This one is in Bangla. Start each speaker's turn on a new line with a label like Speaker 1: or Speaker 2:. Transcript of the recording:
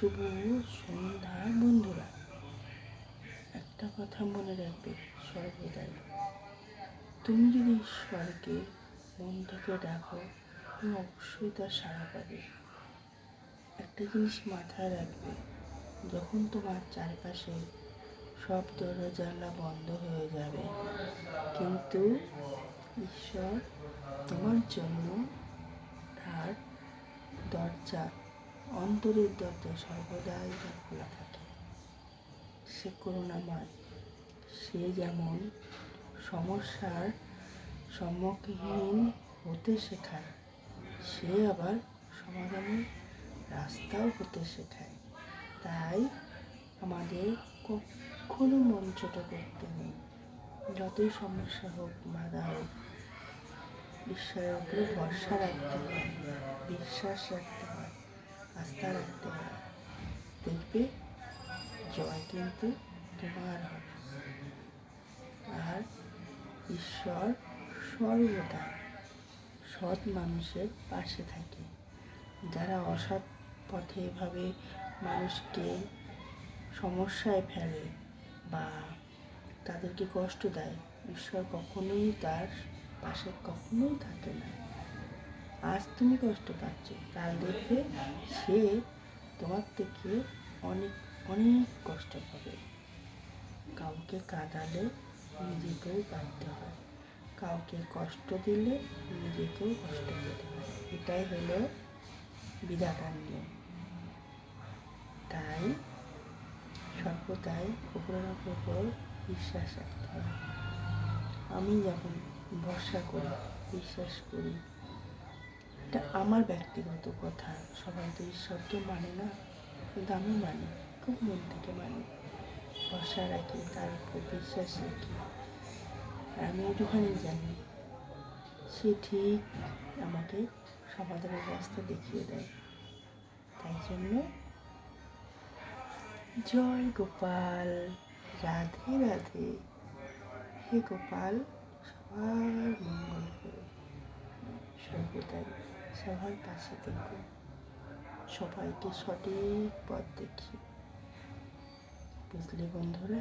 Speaker 1: শুভ সন্ধ্যা বন্ধুরা। একটা কথা মনে রাখবে সর্বদাই, তুমি যদি ঈশ্বরকে মন থেকে ডাকো তুমি অবশ্যই তার সাড়া পাবে। একটা জিনিস মাথায় রাখবে, যখন তোমার চারপাশে সব দরজা বন্ধ হয়ে যাবে, কিন্তু ঈশ্বর তোমার জন্য তার দরজা, অন্তরের দরজা সর্বদাই খোলা থাকে। সে করুণাময়। সে যেমন সমস্যার সম্মুখীন হতে শেখায়, সে আবার সমাধানের রাস্তাও হতে শেখায়। তাই আমাদের কখনো মন ছোট করতে নেই। যতই সমস্যা হোক, বাধা হোক, ঈশ্বরের উপরে ভরসা রাখতে হয়, বিশ্বাস রাখতে হয়, আস্থা রাখতে হয়। দেখবে জয় কিন্তু তোমার হবে। আর ঈশ্বর সর্বদা সৎ মানুষের পাশে থাকে। যারা অসৎ পথে এভাবে মানুষকে সমস্যায় ফেলে বা তাদেরকে কষ্ট দেয়, ঈশ্বর কখনোই তার পাশে কখনোই থাকে না। আজ তুমি কষ্ট পাচ্ছ, কাল দেখবে সে তোমার থেকে অনেক অনেক কষ্ট পাবে। কাউকে কাঁদালে নিজেকেও কাঁদতে হয়, কাউকে কষ্ট দিলে নিজেকেও কষ্ট পেতে হয়। এটাই হলো বিধাতার নিয়ম। তাই সর্বদাই উপরের উপর বিশ্বাস রাখতে হবে। আমি যেমন ভরসা করি, বিশ্বাস করি, এটা আমার ব্যক্তিগত কথা। সবাই তো ঈশ্বরকে মানে না, কিন্তু আমি মানি, খুব মন থেকে মানি, ভরসা রাখি, তার উপর বিশ্বাস রাখি। আর আমি একটুখানি জানি সে ঠিক আমাকে সমাধানের রাস্তা দেখিয়ে দেয়। তাই জন্য জয় গোপাল, রাধে রাধে। হে গোপাল, সবার মঙ্গল করো, সর্বদাই সবার পাশে থেকো, সবাইকে সঠিক পথ দেখিয়ে। বুঝলে বন্ধুরা?